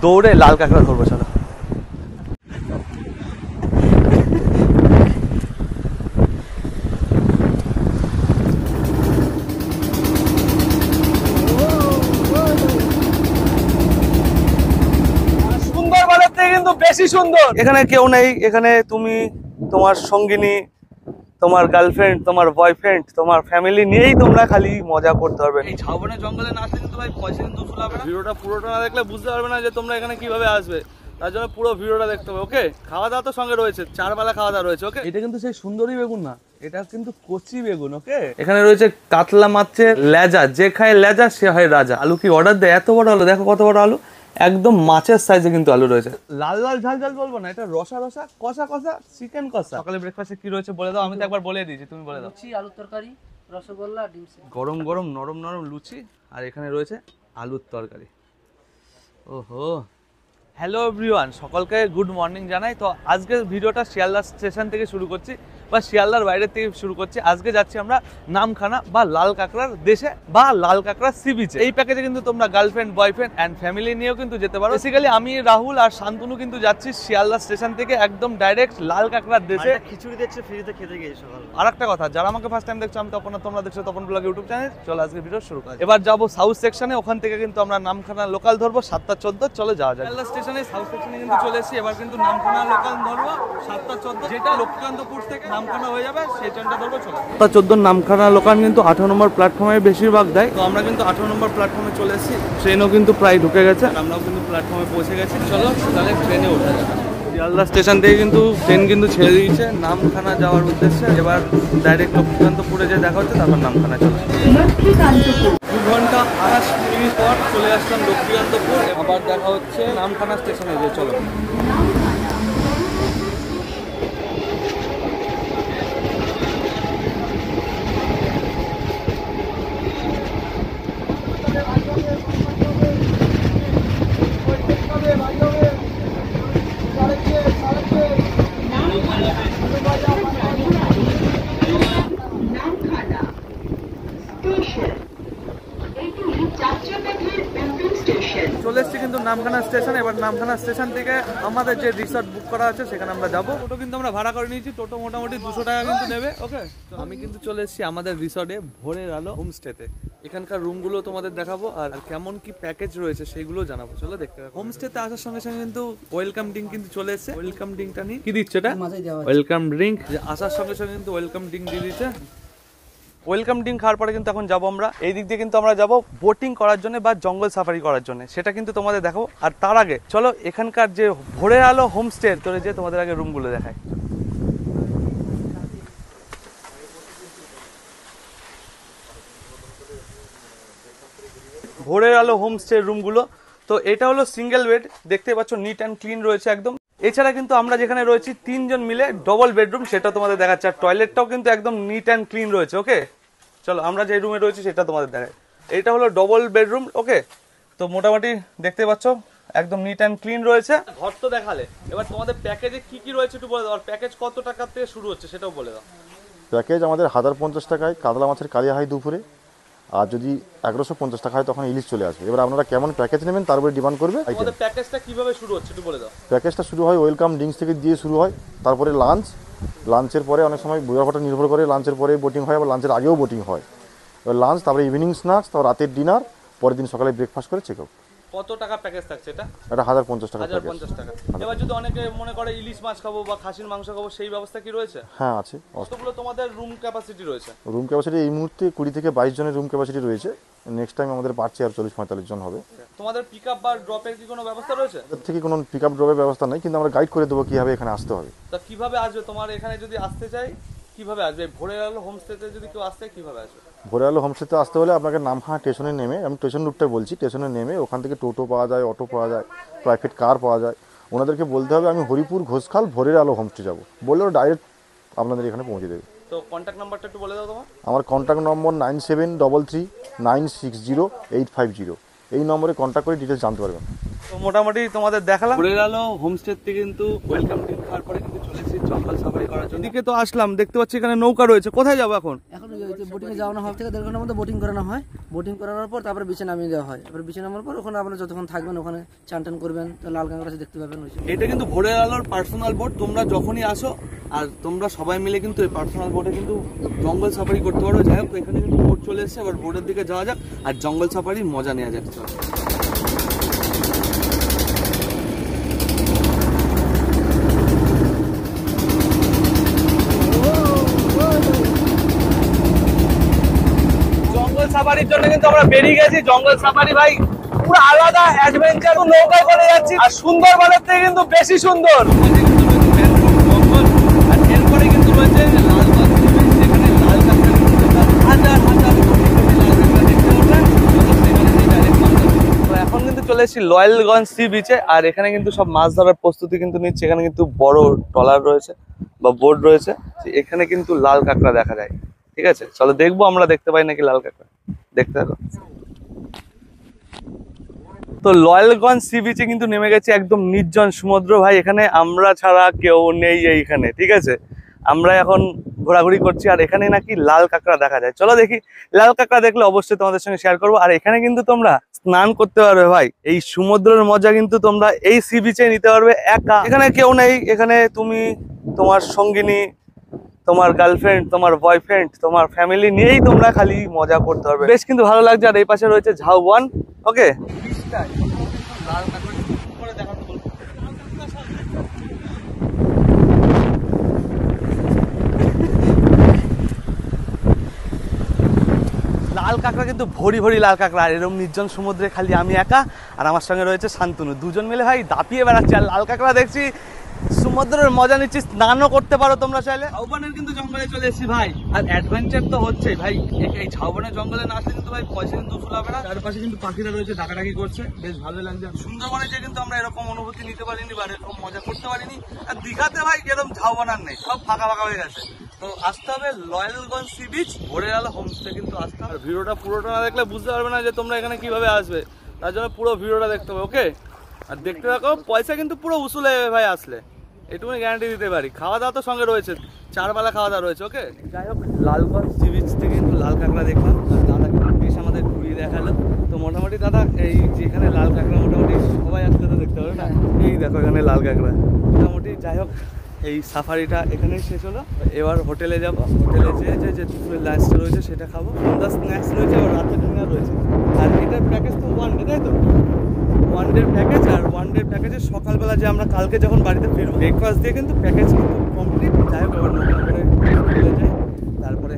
দৌড়ে লাল কাঁকড়া ধরবো। চলো সুন্দরবনের থেকে কিন্তু বেশি সুন্দর। এখানে কেউ নেই, এখানে তুমি, তোমার সঙ্গিনী, তোমার গার্লফ্রেন্ড, তোমার বয়ফ্রেন্ড, তোমার ফ্যামিলি নিয়েই তোমরা খালি মজা করতে পারবে। এই ঝাউবনের জঙ্গলে না আসলে কিন্তু ভাই পয়সা কিন্তু উসুল হবে না। ভিডিওটা পুরোটা না দেখলে বুঝতে পারবে না যে তোমরা এখানে কিভাবে আসবে, তার জন্য পুরো ভিডিওটা দেখতে হবে। ওকে, খাওয়া দাওয়া তো সঙ্গে রয়েছে, 4 বেলা খাওয়া দাওয়া রয়েছে। ওকে, এটা কিন্তু সেই সুন্দরী বেগুন না, এটা কিন্তু কচি বেগুন। ওকে, এখানে রয়েছে কাতলা মাছের লেজা, যে খায় লেজা সে হয় রাজা। আলু কি অর্ডার দেয়, এত বড় আলু, দেখো কত বড় আলু, একদম মাছের সাইজে কিন্তু আলু রয়েছে। লাল লাল ঝাল ঝাল বলবো না, এটা রসা রসা কষা কষা চিকেন কষা। সকালে ব্রেকফাস্টে কি রয়েছে বলে দাও, আমি তো একবার বলে দিয়েছি, তুমি বলে দাও। লুচি, আলুর তরকারি, রসগোল্লা, ডিম সিদ্ধ। গরম গরম নরম নরম লুচি, আর এখানে রয়েছে আলুর তরকারি। ওহো, হ্যালো এভরিওয়ান, সকলকে গুড মর্নিং জানাই। তো আজকের ভিডিওটা শিয়ালদা স্টেশন থেকে শুরু করছি, বা শিয়ালদার বাইরে থেকে শুরু করছি। আজকে যাচ্ছি আমরা নামখানা বা লাল কাঁকড়ার দেশে, বা লাল কাঁকড়া সি বিচে। এই প্যাকেজে কিন্তু তোমরা গার্লফ্রেন্ড, বয়ফ্রেন্ড অ্যান্ড ফ্যামিলি নিয়েও কিন্তু যেতে পারো। বেসিক্যালি আমি, রাহুল আর শান্তনু কিন্তু যাচ্ছি শিয়ালদা স্টেশন থেকে একদম ডাইরেক্ট লাল কাঁকড়ার দেশে। খিচুড়ি দিচ্ছে ফ্রিতে, খেতে গিয়েছি সকাল। আর একটা কথা, যারা আমাকে ফার্স্ট টাইম দেখছো, আমি তপন, তোমরা দেখছো তপন ব্লগ ইউটিউব চ্যানেল। চলো আজকে ভিডিও শুরু করি। এবার যাবো সাউথ সেকশনে, ওখান থেকে কিন্তু আমরা নামখানা লোকাল ধরবো 7টা 14। চলে যাওয়া যায়। শিয়ালদা স্টেশনে সাউথ সেকশনে কিন্তু চলে এসেছি। এবার কিন্তু নামখানা লোকাল ধরবো 7টা 14, যেটা লক্ষ্মীকান্তপুর থেকে নামখানা হয়ে যাবে সেই ট্রেনটা ধরবো। চলো 7টা 14 নামখানা লোকাল কিন্তু 18 নম্বর প্ল্যাটফর্মে বেশিরভাগ দেয়। তো আমরা কিন্তু 18 নম্বর প্ল্যাটফর্মে চলে এসেছি। ট্রেনও কিন্তু প্রায় ঢুকে গেছে, আমরাও কিন্তু প্ল্যাটফর্মে পৌঁছে গেছি। চলো তাহলে ট্রেনে উঠে যাবে। শিয়ালদা স্টেশন থেকে কিন্তু ট্রেন কিন্তু ছেড়ে দিয়েছে নামখানা যাওয়ার উদ্দেশ্যে। এবার ডাইরেক্ট লক্ষ্মীকান্তপুরে যে দেখা হচ্ছে, তারপর নামখানা চলে। 2 ঘন্টা 28 মিনিট পর চলে আসলাম লক্ষ্মীকান্তপুর। আবার দেখা হচ্ছে নামখানা স্টেশনে যে। চলো চলে এসেছি কিন্তু নামখানা স্টেশন। এবার নামখানা স্টেশন থেকে আমাদের যে রিসর্ট বুক করা আছে সেখানে আমরা যাবো। টোটো কিন্তু আমরা ভাড়া করে নিয়েছি, টোটো মোটামুটি 200 টাকা কিন্তু নেবে। ওকে, আমি কিন্তু চলে এসেছি আমাদের রিসর্টে ভোরের আলো হোমস্টেতে। এখানকার রুমগুলো তোমাদের দেখাবো, আর কেমন কি প্যাকেজ রয়েছে সেগুলো জানাবো। চলো দেখতে হবে। হোমস্টেতে আসার সঙ্গে সঙ্গে কিন্তু ওয়েলকাম ড্রিঙ্ক কিন্তু চলে এসেছে। ওয়েলকাম ড্রিঙ্কটা নিয়ে কি দিচ্ছে এটা, ওয়েলকাম ড্রিঙ্ক। আসার সঙ্গে সঙ্গে কিন্তু ওয়েলকাম ড্রিঙ্ক দিয়ে দিচ্ছে। ওয়েলকাম ড্রিঙ্ক খাওয়ার পরে কিন্তু এখন যাবো আমরা এই দিক দিয়ে, কিন্তু আমরা যাবো বোটিং করার জন্য বা জঙ্গল সাফারি করার জন্য, সেটা কিন্তু তোমাদের দেখাবো। আর তার আগে চলো এখানকার যে ভোরের আলো হোমস্টে তোরে যে তোমাদের আগে রুমগুলো দেখায়। ভোরের আলো হোমস্টে রুমগুলো, তো এটা হলো সিঙ্গেল বেড, দেখতে পাচ্ছ নিট অ্যান্ড ক্লিন রয়েছে একদম। এছাড়া কিন্তু আমরা যেখানে রয়েছি 3 জন মিলে ডবল বেডরুম, সেটা তোমাদের দেখাচ্ছে। আর টয়লেটটাও কিন্তু একদম নিট অ্যান্ড ক্লিন রয়েছে। ওকে, চলো আমরা যে রুমে রয়েছি সেটা তোমাদের দেখাই। এটা হলো ডবল বেডরুম। ওকে, তো মোটামুটি দেখতে পাচ্ছ একদম নিট অ্যান্ড ক্লিন রয়েছে। ঘর তো দেখালে, এবার তোমাদের প্যাকেজে কি কি রয়েছে একটু বলে দাও। আর প্যাকেজ কত টাকা থেকে শুরু হচ্ছে সেটাও বলে দাও। প্যাকেজ আমাদের 1050 টাকায় কাতলা মাছের কালিয়া হয় দুপুরে, আর যদি 1150 টাকা হয় তখন ইলিশ চলে আসবে। এবার আপনারা কেমন প্যাকেজ নেবেন তার উপরে ডিমান্ড করবে। তোমাদের প্যাকেজটা কিভাবে শুরু হচ্ছে একটু বলে দাও। প্যাকেজটা শুরু হয় ওয়েলকাম ড্রিঙ্কস থেকে দিয়ে শুরু হয়, তারপরে লাঞ্চের পরে অনেক সময় ব্যাপারটা নির্ভর করে, লাঞ্চের পরে বোটিং হয়, আবার লাঞ্চের আগেও বোটিং হয়। এবার লাঞ্চ, তারপরে ইভিনিং স্ন্যাক্স, তারপর রাতের ডিনার, পরের দিন সকালে ব্রেকফাস্ট করে চেক আউট। কত টাকা প্যাকেজ থাকছে এটা? এটা 1050 টাকা। 1050 টাকা। এবার যদি অনেকে মনে করে ইলিশ মাছ খাবো বা খাসির মাংস খাবো, সেই ব্যবস্থা কি রয়েছে? হ্যাঁ আছে। কতগুলো তোমাদের রুম ক্যাপাসিটি রয়েছে? রুম ক্যাপাসিটি এই মুহূর্তে 20 থেকে 22 জনের রুম ক্যাপাসিটি রয়েছে। নেক্সট টাইম আমাদের বাড়ছে আর 40-45 জন হবে। তোমাদের পিকআপ বা ড্রপের কি কোনো ব্যবস্থা রয়েছে? এর থেকে কোনো পিকআপ ড্রপের ব্যবস্থা নেই, কিন্তু আমরা গাইড করে দেবো কিভাবে এখানে আসতে হবে। তা কিভাবে আসবে তোমার এখানে যদি আসতে চাই, কিভাবে আসবে? ভোরের আলো হোমস্টেতে যদি কেউ আসতে কিভাবে আসবে? ভোরের আলো হোমস্টেতে আসতে হলে আপনাকে নামখানা স্টেশনে নেমে, আমি স্টেশন রুটটা বলছি, স্টেশনে নেমে ওখান থেকে টোটো পাওয়া যায়, অটো পাওয়া যায়, প্রাইভেট কার পাওয়া যায়। ওনাদেরকে বলতে হবে আমি হরিপুর ঘোষখাল ভোরের আলো হোমস্টে যাবো, বললেও ডাইরেক্ট আপনাদের এখানে পৌঁছে দেবে। তো কন্ট্যাক্ট নাম্বারটা একটু বলে দাও তোমার। আমার কন্ট্যাক্ট নম্বর 9733960850। এই নম্বরে কন্ট্যাক্ট করে ডিটেলস জানতে পারবেন। তো মোটামুটি তোমাদের দেখালাম ভোরের আলো হোমস্টে থেকে কিন্তু ওয়েলকাম ড্রিঙ্ক খাওয়ার পরে কিন্তু চলে এসেছি জঙ্গল সাফারি করার জন্য। এদিকে তো আসলাম, দেখতে পাচ্ছি এখানে নৌকা রয়েছে। কোথায় যাবো এখন? এখন বোটিং এ যাওয়ানো হয় থেকে 1.5 ঘন্টার মধ্যে বোটিং করানো হয়। বোটিং করানোর পর তারপরে বিচে নামিয়ে দেওয়া হয়। এবার বিচে নামার পর ওখানে আপনারা যতক্ষণ থাকবেন ওখানে চান টান করবেন, তো লাল কাঁকড়া দেখতে পাবেন। এটা কিন্তু ভোরের আলোর পার্সোনাল বোট। তোমরা যখনই আসো আর তোমরা সবাই মিলে কিন্তু এই পার্সোনাল বোটে কিন্তু জঙ্গল সাফারি করতে পারো। যাই হোক, এখানে কিন্তু বোট চলে এসেছে, এবার বোটের দিকে যাওয়া যাক আর জঙ্গল সাফারির মজা নেওয়া যাক। জঙ্গল সাফারির জন্য কিন্তু আমরা বেরিয়ে গেছি। জঙ্গল সাফারি ভাই পুরো আলাদা অ্যাডভেঞ্চার, নৌকায় করে যাচ্ছি আর সুন্দরবনের থেকে কিন্তু বেশি সুন্দর। আর এরপরে কিন্তু রয়েছে লালবাগ সি বিচ, যেখানে লাল কাঁকড়া হাজার হাজার কোটি কোটি লাল কাঁকড়া দেখতে পাবেন। তো এখন কিন্তু চলে এসেছি লয়েলগঞ্জ সি বিচে, আর এখানে কিন্তু সব মাছ ধরার প্রস্তুতি কিন্তু নিচ্ছে। এখানে কিন্তু বড় ট্রলার রয়েছে বা বোট রয়েছে, এখানে কিন্তু লাল কাঁকড়া দেখা যায়। ঠিক আছে, চলো দেখবো আমরা দেখতে পাই নাকি লাল কাঁকড়া। দেখতে থাকো। তো লয়েলগঞ্জ সি বিচে কিন্তু নেমে গেছে, একদম নির্জন সমুদ্র ভাই। এখানে আমরা ছাড়া কেউ নেই এইখানে। ঠিক আছে, আমরা এখন ঘোরাঘুরি করছি আর এখানে নাকি লাল কাঁকড়া দেখা যায়। চলো দেখি, লাল কাঁকড়া দেখলে অবশ্যই তোমাদের সঙ্গে শেয়ার করবো। আর এখানে কিন্তু তোমরা স্নান করতে পারবে ভাই। এই সমুদ্রের মজা কিন্তু তোমরা এই সি বিচে নিতে পারবে একা। এখানে কেউ নেই, এখানে তুমি, তোমার সঙ্গিনী, তোমার গার্লফ্রেন্ড, তোমার বয়ফ্রেন্ড, তোমার ফ্যামিলি নিয়েই তোমরা খালি মজা করতে পারবে। বেশ কিন্তু ভালো লাগছে। আর এই পাশে রয়েছে ঝাউবন। ওকে, লাল কাঁকড়া কিন্তু ভরি ভরি লাল কাঁকড়া। আর এরকম নির্জন সমুদ্রে খালি আমি একা আর আমার সঙ্গে রয়েছে শান্তনু, দুজন মিলে ভাই দাপিয়ে বেড়াচ্ছে আর লাল কাঁকড়া দেখছি। সমুদ্রের মজা নিচ্ছি, স্নানও করতে পারো তোমরা চাইলে। ঝাউবনের কিন্তু জঙ্গলে চলে এসেছি ভাই, আর অ্যাডভেঞ্চার তো হচ্ছে ভাই। এই ঝাউবনের জঙ্গলে না আসলে কিন্তু ভাই পয়সা কিন্তু উসুল হবে না। চারপাশে কিন্তু পাখিরা রয়েছে, ডাকাডাকি করছে, বেশ ভালোই লাগছে। সুন্দরবনে যে কিন্তু আমরা এরকম অনুভূতি নিতে পারিনি বা এরকম মজা করতে পারিনি। আর দীঘাতে ভাই এরকম ঝাউবন আর নেই, সব ফাঁকা ফাঁকা হয়ে গেছে। তো আসতে হবে লয়েলগঞ্জ সি বিচ, ভোরের আলো হোমস্টে কিন্তু আসতে হবে। ভিডিওটা পুরোটা না দেখলে বুঝতে পারবে না যে তোমরা এখানে কিভাবে আসবে, তার জন্য পুরো ভিডিওটা দেখতে হবে। ওকে, আর দেখতে থাকো। পয়সা কিন্তু পুরো উসুল হয়ে ভাই আসলে, এটুকুনি গ্যারান্টি দিতে পারি। খাওয়া দাওয়া তো সঙ্গে রয়েছে, 4 বেলা খাওয়া দাওয়া রয়েছে। ওকে, যাই হোক, লালগঞ্জ সি বিচ থেকে কিন্তু লাল কাঁকড়া দেখলাম আর দাদা কিন্তু বেশ আমাদের ঘুরিয়ে দেখালো। তো মোটামুটি দাদা, এই যেখানে লাল কাঁকড়া মোটামুটি সবাই আসলে তো দেখতে হবে না। এই দেখো এখানে লাল কাঁকড়া মোটামুটি। যাই হোক, এই সাফারিটা এখানেই শেষ হলো। এবার হোটেলে যাবো। হোটেলে যে দুপুরের লাঞ্চটা রয়েছে সেটা খাবো, সন্ধ্যা স্ন্যাক্স রয়েছে, আর রাতের ডিনার রয়েছে। আর এটার প্যাকেজ তো 1 ডে, তাই তো? 1 ডের প্যাকেজ। আর 1 ডের প্যাকেজে সকালবেলা যে আমরা কালকে যখন বাড়িতে ফিরবো, ব্রেকফাস্ট দিয়ে কিন্তু প্যাকেজ কিন্তু কমপ্লিট। যাই হোক, এবার নৌকা করে চলে যাই, তারপরে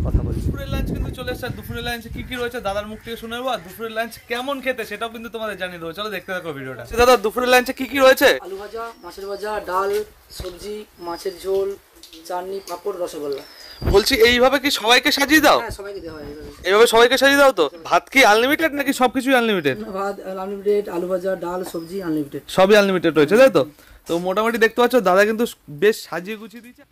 কথা বলছি। দুপুরের লাঞ্চ কিন্তু চলে এসছে। দুপুরের লাঞ্চে কি কি রয়েছে দাদার মুখ থেকে শুনে নেবো, আর দুপুরের লাঞ্চ কেমন খেতে সেটাও কিন্তু তোমাদের জানিয়ে দেবো। চলো দেখতে থাকো ভিডিওটা। দাদা, দুপুরের লাঞ্চে কি কি রয়েছে? আলু ভাজা, মাছের ভাজা, ডাল, সবজি, মাছের ঝোল, চাটনি, পাঁপড়, রসগোল্লা। বলছি এইভাবে কি সবাইকে সাজিয়ে দাও? হ্যাঁ, সবাইকে দেওয়া হয় এইভাবে সবাইকে সাজিয়ে দাও তো? ভাত কি আনলিমিটেড নাকি সবকিছুই আনলিমিটেড? ভাত আনলিমিটেড, আলু ভাজা, ডাল, সবজি আনলিমিটেড, সবই আনলিমিটেড রয়েছে, তাই তো? তো মোটামুটি দেখতে পাচ্ছ দাদা কিন্তু বেশ সাজিয়ে গুছিয়ে দিয়েছে।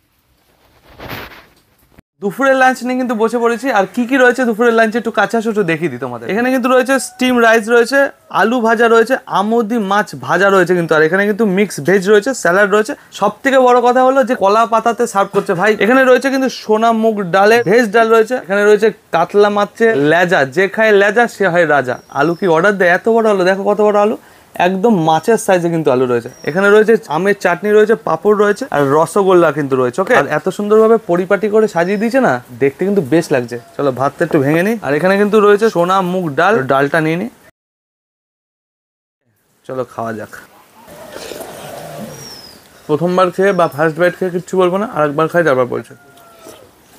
দুপুরের লাঞ্চ নিয়ে কিন্তু বসে পড়েছি। আর কি কি রয়েছে দুপুরের লাঞ্চে একটু কাছে আসো, একটু দেখিয়ে দিই তোমাদের। এখানে কিন্তু রয়েছে স্টিম রাইস রয়েছে, আলু ভাজা রয়েছে, আমোদি মাছ ভাজা রয়েছে কিন্তু। আর এখানে কিন্তু মিক্স ভেজ রয়েছে, স্যালাড রয়েছে। সব থেকে বড় কথা হলো যে কলা পাতাতে সার্ভ করছে ভাই। এখানে রয়েছে কিন্তু সোনা মুগ ডালের ভেজ ডাল রয়েছে। এখানে রয়েছে কাতলা মাছের লেজা, যে খায় লেজা সে হয় রাজা। আলু কি অর্ডার দেয়, এত বড় আলু, দেখো কত বড় আলু, একদম মাছের সাইজে কিন্তু আলু রয়েছে। এখানে রয়েছে আমের চাটনি রয়েছে, পাঁপড় রয়েছে, আর রসগোল্লা কিন্তু রয়েছে। ওকে, আর এত সুন্দরভাবে পরিপাটি করে সাজিয়ে দিয়েছে না, দেখতে কিন্তু বেশ লাগছে। চলো ভাতটা একটু ভেঙে নিই। আর এখানে কিন্তু রয়েছে সোনা মুগ ডাল, ডালটা নিয়ে নিই। চলো খাওয়া যাক। প্রথমবার খেয়ে বা ফার্স্ট বাইট খেয়ে কিচ্ছু বলবো না, আরেকবার খাই তারপর বলছে।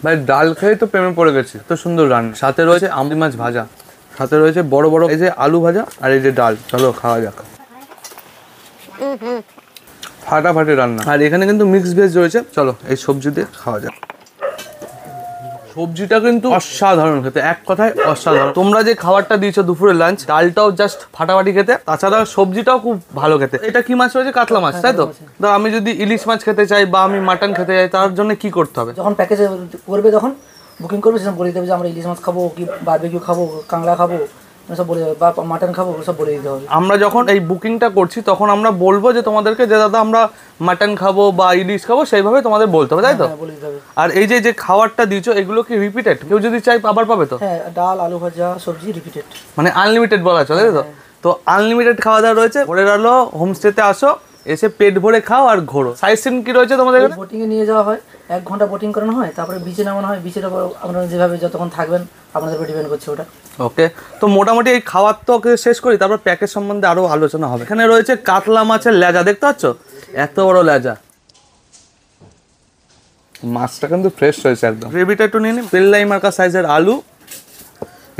ভাই ডাল খেয়ে তো প্রেমে পড়ে গেছি, তো সুন্দর রান্না। সাথে রয়েছে আমদি মাছ ভাজা, সাথে রয়েছে বড় বড় এই যে আলু ভাজা, আর এই যে ডাল। চলো খাওয়া যাক। ফাটাফাটি রান্না। আর এখানে কিন্তু মিক্স ভেজ রয়েছে। চলো এই সবজি দিয়ে খাওয়া যাক। সবজিটা কিন্তু অসাধারণ খেতে, এক কথায় অসাধারণ। তোমরা যে খাবারটা দিয়েছো দুপুরের লাঞ্চ, ডালটাও জাস্ট ফাটাফাটি খেতে, তাছাড়া সবজিটাও খুব ভালো খেতে। এটা কি মাছ রয়েছে? কাতলা মাছ, তাই তো? ধর আমি যদি ইলিশ মাছ খেতে চাই বা আমি মাটন খেতে চাই, তার জন্য কি করতে হবে? যখন প্যাকেজে করবে তখন বুকিং করবে, সেরকম বলে দেবে যে আমরা ইলিশ মাছ খাবো, কি বারবিকিউ খাবো, কাঁকড়া খাবো, সব বলে দেবে, বা মাটন খাবো সব বলে দিতে হবে। আমরা যখন এই বুকিংটা করছি তখন আমরা বলবো যে তোমাদেরকে যে দাদা আমরা মাটন খাবো বা ইলিশ খাবো, সেইভাবে তোমাদের বলতে হবে, তাই তো? হ্যাঁ বলে দিতে হবে। আর এই যে যে খাবারটা দিচ্ছ এগুলো কি রিপিটেড? কেউ যদি চাই আবার পাবে তো? হ্যাঁ, ডাল, আলু ভাজা, সবজি রিপিটেড। মানে আনলিমিটেড বলা চলে, তাই তো? তো আনলিমিটেড খাওয়া দাওয়া রয়েছে। ভোরের আলো হোমস্টেতে আসো, এসে পেট ভরে খাও আর ঘোরো। সাইট সিন কি রয়েছে তোমাদের এখানে? বোটিং এ নিয়ে যাওয়া হয়, 1 ঘন্টা বোটিং করানো হয়, তারপরে বিচে নামানো হয়। বিচের উপর আপনারা যেভাবে যতক্ষণ থাকবেন আপনাদের উপর ডিপেন্ড করছে ওটা। ওকে, তো মোটামুটি এই খাওয়ার তো শেষ করি, তারপর প্যাকেজ সম্বন্ধে আরো আলোচনা হবে। এখানে রয়েছে কাতলা মাছের লেজা, দেখতে পাচ্ছ এত বড় লেজা। মাছটা কিন্তু ফ্রেশ রয়েছে একদম। গ্রেভিটা একটু নিয়ে নিই। পেল্লাই মার্কা সাইজের আলু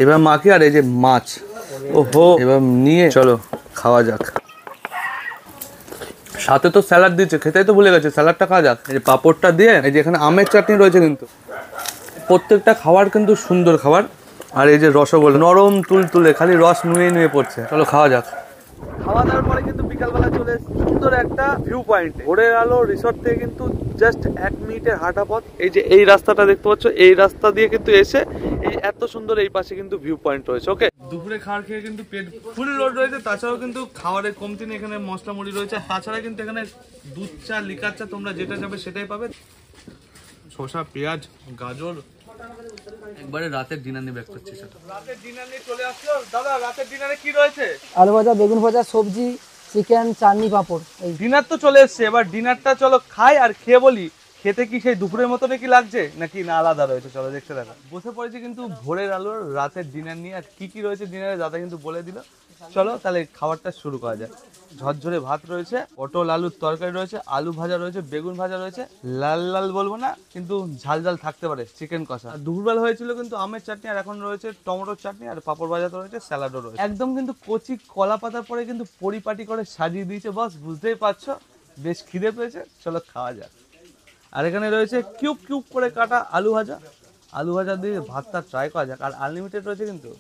এবার মাখি, আর এই যে মাছ, ওহো, এবার নিয়ে চলো খাওয়া যাক। সাথে তো স্যালাড দিচ্ছে, খেতেই তো ভুলে গেছে, স্যালাডটা খাওয়া যাক। এই যে পাঁপড়টা দিয়ে, এই যে এখানে আমের চাটনি রয়েছে, কিন্তু প্রত্যেকটা খাবার কিন্তু সুন্দর খাবার। আর এই যে রসগোল্লা নরম তুলতুলে, খালি রস নুয়ে নুয়ে পড়ছে। চলো খাওয়া যাক। খাওয়া দাওয়ার পরে কিন্তু বিকালবেলা চলে সুন্দর একটা ভিউ পয়েন্ট। ভোরের আলো রিসর্ট থেকে কিন্তু জাস্ট 1 মিনিটের হাঁটা পথ। এই যে এই রাস্তাটা দেখতে পাচ্ছ, এই রাস্তা দিয়ে কিন্তু এসে এই এত সুন্দর এই পাশে কিন্তু ভিউ পয়েন্ট রয়েছে। ওকে, দুপুরে খাবার খেয়ে কিন্তু পেট ফুল লোড রয়েছে। তাছাড়াও কিন্তু খাবারের কমতি নেই, এখানে মশলা মুড়ি রয়েছে। তাছাড়া কিন্তু এখানে দুধ চা, লিকার চা, তোমরা যেটা যাবে সেটাই পাবে। শসা, পেঁয়াজ, গাজর, একবারে রাতের ডিনার নিয়ে ব্যাক করছি। রাতের ডিনার নিয়ে চলে আসলো। দাদা, রাতের ডিনারে কি রয়েছে? আলু ভাজা, বেগুন ভাজা, সবজি, চিকেন, চাটনি, পাঁপড়। এই ডিনার তো চলে এসছে, এবার ডিনারটা চলো খাই আর খেয়ে বলি খেতে কি সেই দুপুরের মতো নাকি লাগছে, নাকি না আলাদা রয়েছে। চলো দেখতে দেখো। বসে পড়েছি কিন্তু ভোরের আলোর রাতের ডিনার নিয়ে। আর কি কি রয়েছে ডিনারে দাদা কিন্তু বলে দিল। চলো তাহলে খাবারটা শুরু করা যায়। ঝরঝরে ভাত রয়েছে, পটল আলুর তরকারি রয়েছে, আলু ভাজা রয়েছে, বেগুন ভাজা রয়েছে, লাল লাল বলবো না কিন্তু ঝাল ঝাল থাকতে পারে, চিকেন কষা। আর দুপুরবেলা হয়েছিল কিন্তু আমের চাটনি, আর এখন রয়েছে টমেটোর চাটনি, আর পাঁপড় ভাজা তো রয়েছে, স্যালাডও রয়েছে। একদম কিন্তু কচি কলা পাতার পরে কিন্তু পরিপাটি করে সাজিয়ে দিয়েছে বস, বুঝতেই পারছো বেশ খিদে পেয়েছে। চলো খাওয়া যাক। আর এখানে রয়েছে কিউব কিউব করে কাটা আলু ভাজা। আলু ভাজা দিয়ে ভাতটা ট্রাই করা যাক। আর আনলিমিটেড রয়েছে কিন্তু।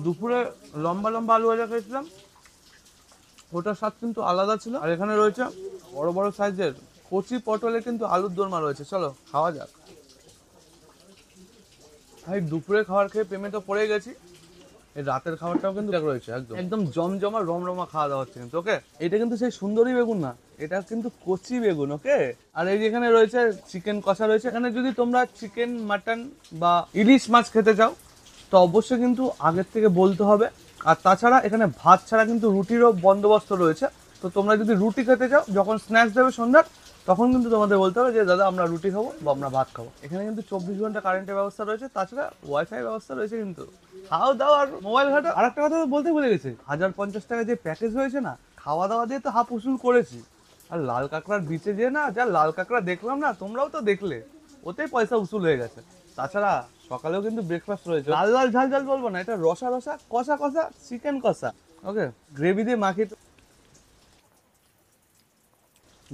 দুপুরে লম্বা লম্বা আলু ভাজা খেয়েছিলাম, ওটার স্বাদ কিন্তু আলাদা ছিল। আর এখানে রয়েছে বড় বড় সাইজের কচি পটলে কিন্তু আলুর দোরমা রয়েছে। চলো খাওয়া যাক। ভাই দুপুরে খাবার খেয়ে পেমেন্ট তো পড়ে গেছি, এই রাতের খাবারটাও কিন্তু রয়েছে একদম একদম জমজমা রমরমা খাওয়া দাওয়া হচ্ছে কিন্তু। ওকে, এটা কিন্তু সেই সুন্দরী বেগুন না, এটা কিন্তু কচি বেগুন। ওকে, আর এই যে এখানে রয়েছে চিকেন কষা রয়েছে। এখানে যদি তোমরা চিকেন, মাটন বা ইলিশ মাছ খেতে চাও তো অবশ্যই কিন্তু আগের থেকে বলতে হবে। আর তাছাড়া এখানে ভাত ছাড়া কিন্তু রুটিরও বন্দোবস্ত রয়েছে। তো তোমরা যদি রুটি খেতে চাও, যখন স্ন্যাক্স দেবে সন্ধ্যার, তখন কিন্তু তোমাদের বলতে হবে যে দাদা আমরা রুটি খাবো বা আমরা ভাত খাবো। এখানে কিন্তু 24 ঘন্টা কারেন্টের ব্যবস্থা রয়েছে, তাছাড়া ওয়াইফাই ব্যবস্থা রয়েছে কিন্তু। খাও দাও আর মোবাইল ঘাটো। আর একটা কথা বলতে ভুলে গেছি, 1050 টাকা যে প্যাকেজ হয়েছে না, খাওয়া দাওয়া দিয়ে তো হাফ উসুল করেছি। আর লাল কাঁকড়ার বিচে যে না যা লাল কাঁকড়া দেখলাম না, তোমরাও তো দেখলে, ওতেই পয়সা উসুল হয়ে গেছে। তাছাড়া সকালেও কিন্তু ব্রেকফাস্ট রয়েছে, লাল লাল ঝাল ঝাল বলবো না, এটা রসা রসা কষা কষা চিকেন কষা। ওকে, গ্রেভি দিয়ে মাখিয়ে,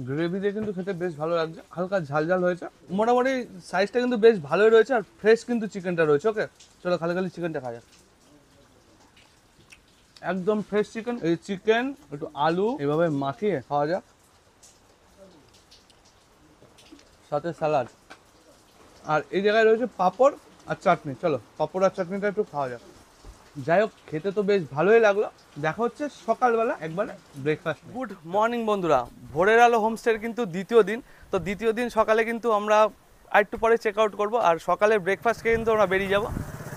গ্রেভি দিয়ে কিন্তু খেতে বেশ ভালো লাগছে, হালকা ঝাল ঝাল হয়েছে। মোটামুটি সাইজটা কিন্তু বেশ ভালোই রয়েছে, আর ফ্রেশ কিন্তু চিকেনটা রয়েছে। ওকে, চলো খালি খালি চিকেনটা খাওয়া যাক। একদম ফ্রেশ চিকেন। এই চিকেন একটু আলু এভাবে মাখিয়ে খাওয়া যাক, সাথে স্যালাড। আর এই জায়গায় রয়েছে পাঁপড় আর চাটনি। চলো পাঁপড় আর চাটনিটা একটু খাওয়া যাক। যাই হোক, খেতে তো বেশ ভালোই লাগলো। দেখা হচ্ছে সকালবেলা একবারে ব্রেকফাস্ট। গুড মর্নিং বন্ধুরা, ভোরের আলো হোমস্টের কিন্তু দ্বিতীয় দিন। তো দ্বিতীয় দিন সকালে কিন্তু আমরা একটু পরে চেক আউট করবো, আর সকালে ব্রেকফাস্টকে কিন্তু আমরা বেরিয়ে যাবো।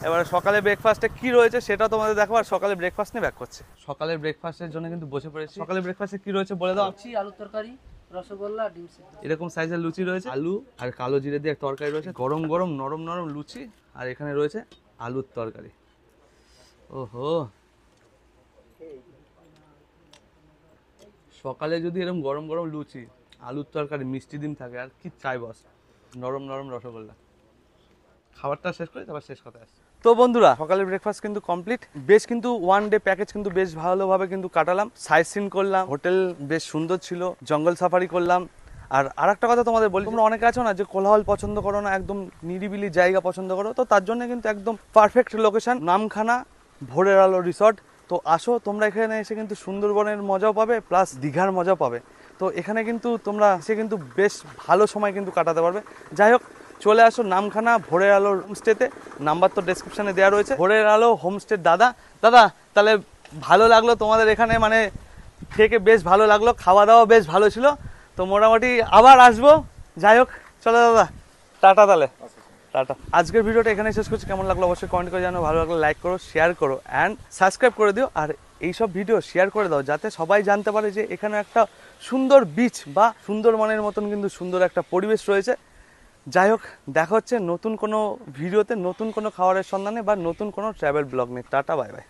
এবারে সকালে ব্রেকফাস্টে কি রয়েছে সেটা তোমাদের দেখাবো, আর সকালে ব্রেকফাস্ট নিয়ে ব্যাক করছে। সকালের ব্রেকফাস্টের জন্য কিন্তু বসে পড়েছি। সকালে ব্রেকফাস্টে কি রয়েছে বলে দাও। লুচি, আলুর তরকারি, রসগোল্লা, ডিম সিদ্ধ। এরকম সাইজের লুচি রয়েছে, আলু আর কালো জিরে দিয়ে তরকারি রয়েছে, গরম গরম নরম নরম লুচি। আর এখানে রয়েছে আলুর তরকারি। ওহো, সকালে যদি এরকম গরম গরম লুচি, আলুর তরকারি, মিষ্টি ডিম থাকে, আর কি চাই বস। নরম নরম রসগোল্লা। খাবারটা শেষ করে তারপর শেষ কথা আসছে। তো বন্ধুরা, সকালের ব্রেকফাস্ট কিন্তু কমপ্লিট। বেশ কিন্তু ওয়ান ডে প্যাকেজ কিন্তু বেশ ভালোভাবে কিন্তু কাটালাম। সাইট সিন করলাম, হোটেল বেশ সুন্দর ছিল, জঙ্গল সাফারি করলাম। আর আরেকটা কথা তোমাদের বলি, তোমরা অনেকে আছো না যে কোলাহল পছন্দ করো না, একদম নিরিবিলি জায়গা পছন্দ করো, তো তার জন্য কিন্তু একদম পারফেক্ট লোকেশন নামখানা ভোরের আলো রিসর্ট। তো আসো তোমরা, এখানে এসে কিন্তু সুন্দরবনের মজাও পাবে, প্লাস দীঘার মজাও পাবে। তো এখানে কিন্তু তোমরা এসে কিন্তু বেশ ভালো সময় কিন্তু কাটাতে পারবে। যাই হোক, চলে আসো নামখানা ভোরের আলো হোমস্টেতে, নাম্বার তো ডেসক্রিপশনে দেওয়া রয়েছে। ভোরের আলো হোমস্টে দাদা তাহলে ভালো লাগলো তোমাদের এখানে, মানে থেকে বেশ ভালো লাগলো, খাওয়া দাওয়া বেশ ভালো ছিল, তো মোটামুটি আবার আসবো। যাই হোক, চলো দাদা, টাটা তাহলে, টাটা। আজকের ভিডিওটা এখানে শেষ করছি। কেমন লাগলো অবশ্যই কমেন্ট করে জানাও, ভালো লাগলে লাইক করো, শেয়ার করো অ্যান্ড সাবস্ক্রাইব করে দিও। আর এইসব ভিডিও শেয়ার করে দাও যাতে সবাই জানতে পারে যে এখানে একটা সুন্দর বিচ বা সুন্দরবনের মতন কিন্তু সুন্দর একটা পরিবেশ রয়েছে। যাই হোক, দেখা হচ্ছে নতুন কোনো ভিডিওতে, নতুন কোনো খাবারের সন্ধানে বা নতুন কোনো ট্রাভেল ব্লগ নিয়ে। Tata, bye bye.